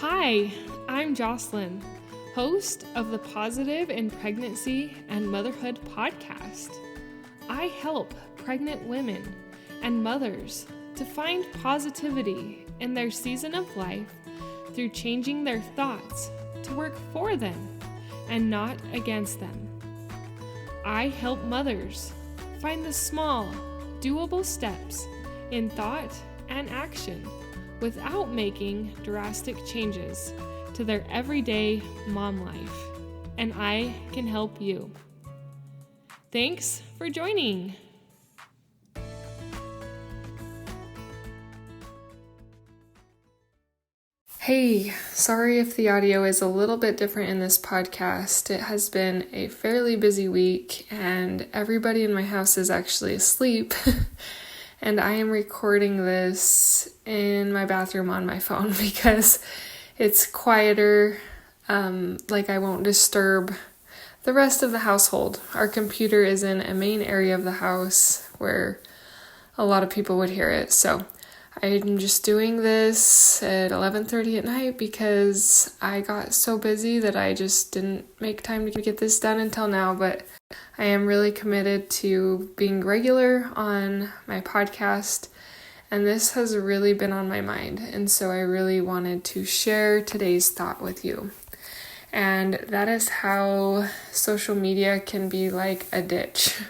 Hi, I'm Jocelyn, host of the Positive in Pregnancy and Motherhood podcast. I help pregnant women and mothers to find positivity in their season of life through changing their thoughts to work for them and not against them. I help mothers find the small, doable steps in thought and action without making drastic changes to their everyday mom life, and I can help you. Thanks for joining. Hey, sorry if the audio is a little bit different in this podcast. It has been a fairly busy week, and everybody in my house is actually asleep. And I am recording this in my bathroom on my phone because it's quieter, like I won't disturb the rest of the household. Our computer is in a main area of the house where a lot of people would hear it. So I'm just doing this at 11:30 at night because I got so busy that I just didn't make time to get this done until now, but I am really committed to being regular on my podcast, and this has really been on my mind, and so I really wanted to share today's thought with you. And that is how social media can be like a ditch,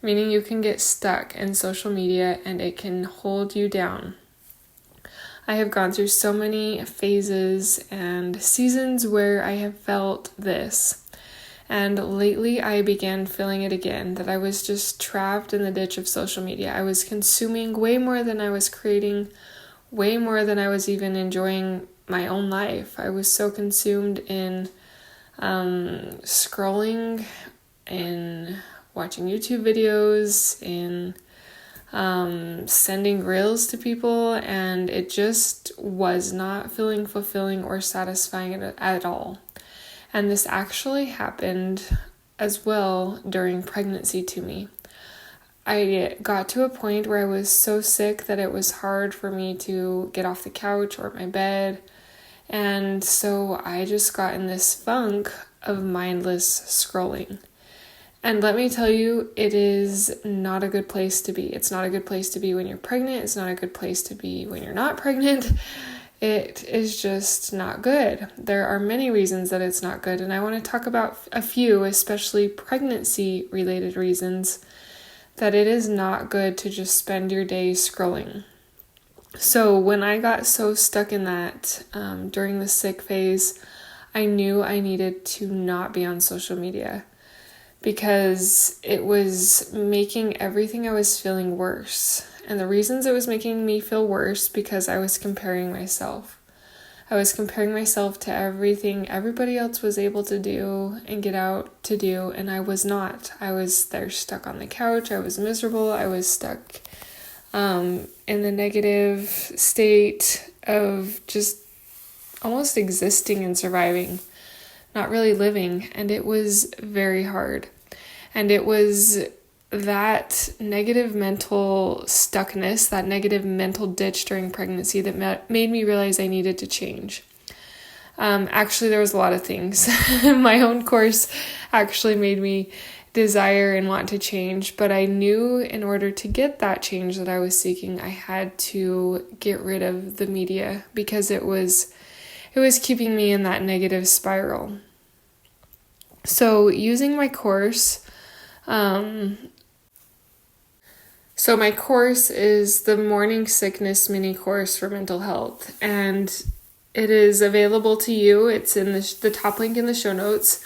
meaning you can get stuck in social media and it can hold you down. I have gone through so many phases and seasons where I have felt this. And lately I began feeling it again, that I was just trapped in the ditch of social media. I was consuming way more than I was creating, way more than I was even enjoying my own life. I was so consumed in scrolling, in watching YouTube videos, in sending reels to people, and it just was not feeling fulfilling or satisfying at all. And this actually happened as well during pregnancy to me. I got to a point where I was so sick that it was hard for me to get off the couch or my bed. And so I just got in this funk of mindless scrolling. And let me tell you, it is not a good place to be. It's not a good place to be when you're pregnant. It's not a good place to be when you're not pregnant. It is just not good. There are many reasons that it's not good, and I want to talk about a few, especially pregnancy-related reasons, that it is not good to just spend your day scrolling. So when I got so stuck in that during the sick phase, I knew I needed to not be on social media because it was making everything I was feeling worse. And the reasons it was making me feel worse because I was comparing myself. I was comparing myself to everything everybody else was able to do and get out to do, and I was not. I was there stuck on the couch. I was miserable. I was stuck in the negative state of just almost existing and surviving, not really living, and it was very hard. And it was that negative mental stuckness, that negative mental ditch during pregnancy that made me realize I needed to change. Actually, there was a lot of things. My own course actually made me desire and want to change, but I knew in order to get that change that I was seeking, I had to get rid of the media because it was keeping me in that negative spiral. So using my course, So my course is the Morning Sickness mini course for mental health, and it is available to you. It's in the top link in the show notes.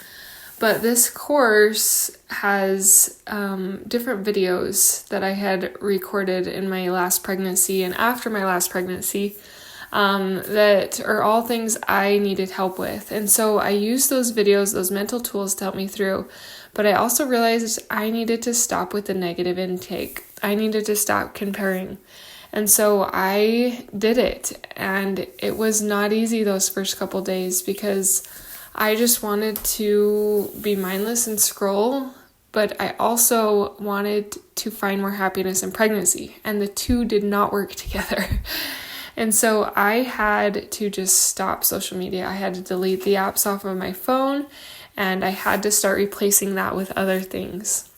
But this course has different videos that I had recorded in my last pregnancy and after my last pregnancy that are all things I needed help with. And so I used those videos, those mental tools to help me through. But I also realized I needed to stop with the negative intake. I needed to stop comparing. And so I did it. And it was not easy those first couple days because I just wanted to be mindless and scroll, but I also wanted to find more happiness in pregnancy, and the two did not work together. And so I had to just stop social media. I had to delete the apps off of my phone, and I had to start replacing that with other things.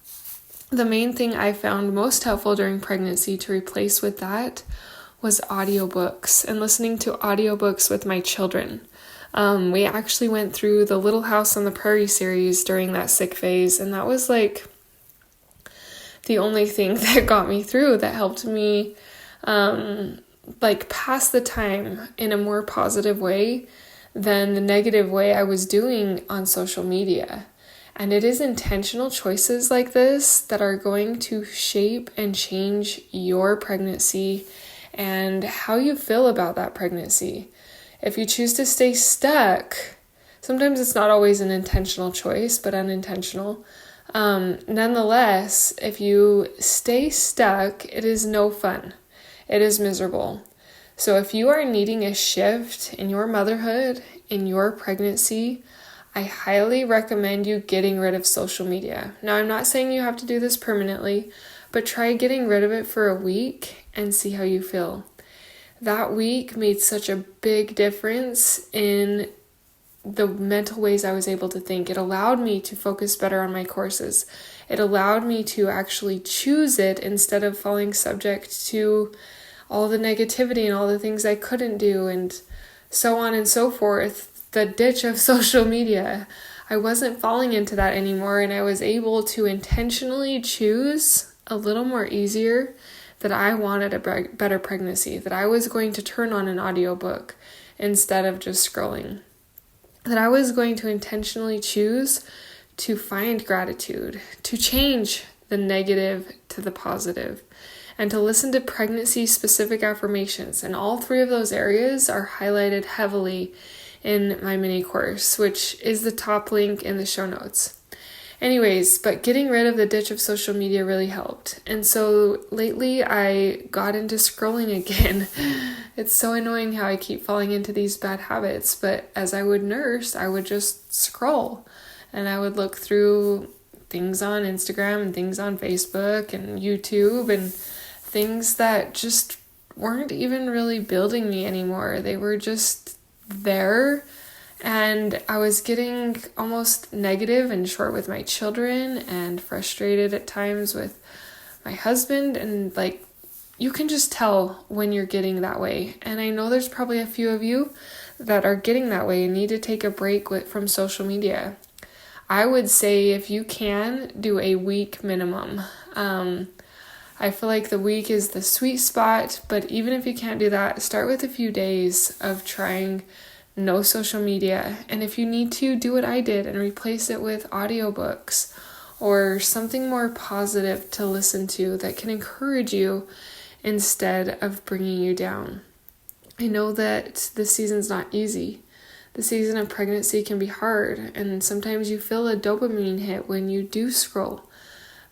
The main thing I found most helpful during pregnancy to replace with that was audiobooks and listening to audiobooks with my children. We actually went through the Little House on the Prairie series during that sick phase, and that was like the only thing that got me through, that helped me pass the time in a more positive way than the negative way I was doing on social media. And it is intentional choices like this that are going to shape and change your pregnancy and how you feel about that pregnancy. If you choose to stay stuck, sometimes it's not always an intentional choice, but unintentional. Nonetheless, if you stay stuck, it is no fun. It is miserable. So if you are needing a shift in your motherhood, in your pregnancy, I highly recommend you getting rid of social media. Now, I'm not saying you have to do this permanently, but try getting rid of it for a week and see how you feel. That week made such a big difference in the mental ways I was able to think. It allowed me to focus better on my courses. It allowed me to actually choose it instead of falling subject to all the negativity and all the things I couldn't do and so on and so forth. The ditch of social media. I wasn't falling into that anymore, and I was able to intentionally choose a little more easier that I wanted a better pregnancy, that I was going to turn on an audiobook instead of just scrolling, that I was going to intentionally choose to find gratitude, to change the negative to the positive, and to listen to pregnancy-specific affirmations. And all three of those areas are highlighted heavily in my mini course, which is the top link in the show notes. Anyways, but getting rid of the ditch of social media really helped. And so lately I got into scrolling again. It's so annoying how I keep falling into these bad habits, but as I would nurse, I would just scroll and I would look through things on Instagram and things on Facebook and YouTube and things that just weren't even really building me anymore. They were just there, and I was getting almost negative and short with my children and frustrated at times with my husband, and you can just tell when you're getting that way. And I know there's probably a few of you that are getting that way and need to take a break from social media. I would say if you can, do a week minimum. I feel like the week is the sweet spot, but even if you can't do that, start with a few days of trying no social media. And if you need to, do what I did and replace it with audiobooks or something more positive to listen to that can encourage you instead of bringing you down. I know that this season's not easy. The season of pregnancy can be hard, and sometimes you feel a dopamine hit when you do scroll.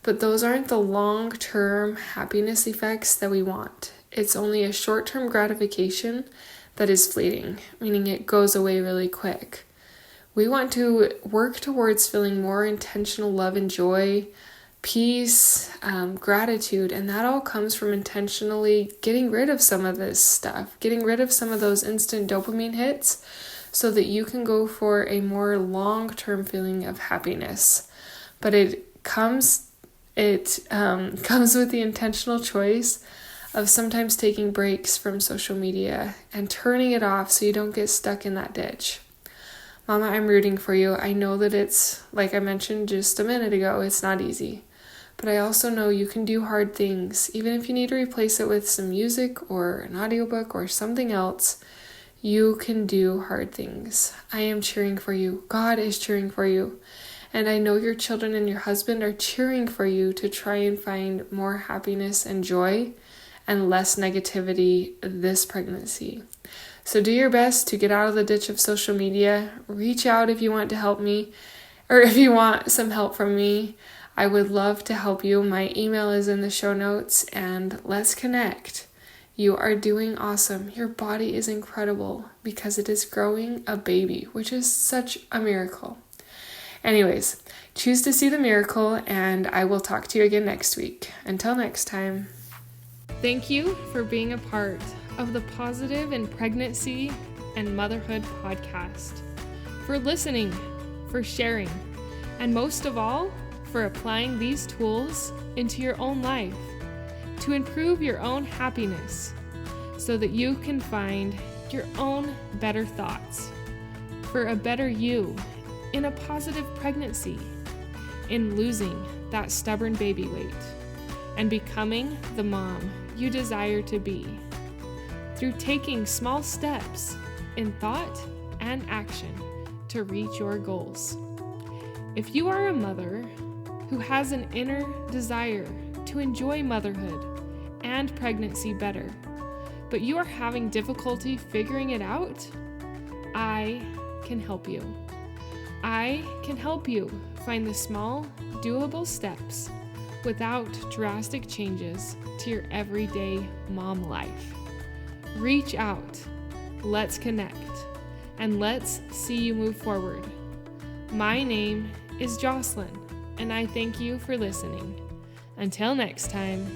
But those aren't the long-term happiness effects that we want. It's only a short-term gratification that is fleeting, meaning it goes away really quick. We want to work towards feeling more intentional love and joy, peace, gratitude, and that all comes from intentionally getting rid of some of this stuff, getting rid of some of those instant dopamine hits so that you can go for a more long-term feeling of happiness. But it comes with the intentional choice of sometimes taking breaks from social media and turning it off so you don't get stuck in that ditch. Mama, I'm rooting for you. I know that it's, like I mentioned just a minute ago, it's not easy. But I also know you can do hard things. Even if you need to replace it with some music or an audiobook or something else, you can do hard things. I am cheering for you. God is cheering for you. And I know your children and your husband are cheering for you to try and find more happiness and joy and less negativity this pregnancy. So do your best to get out of the ditch of social media. Reach out if you want to help me, or if you want some help from me. I would love to help you. My email is in the show notes, and let's connect. You are doing awesome. Your body is incredible because it is growing a baby, which is such a miracle. Anyways, choose to see the miracle, and I will talk to you again next week. Until next time. Thank you for being a part of the Positive in Pregnancy and Motherhood podcast, for listening, for sharing, and most of all, for applying these tools into your own life to improve your own happiness so that you can find your own better thoughts for a better you in a positive pregnancy, in losing that stubborn baby weight, and becoming the mom you desire to be through taking small steps in thought and action to reach your goals. If you are a mother who has an inner desire to enjoy motherhood and pregnancy better, but you are having difficulty figuring it out, I can help you. I can help you find the small, doable steps without drastic changes to your everyday mom life. Reach out, let's connect, and let's see you move forward. My name is Jocelyn, and I thank you for listening. Until next time.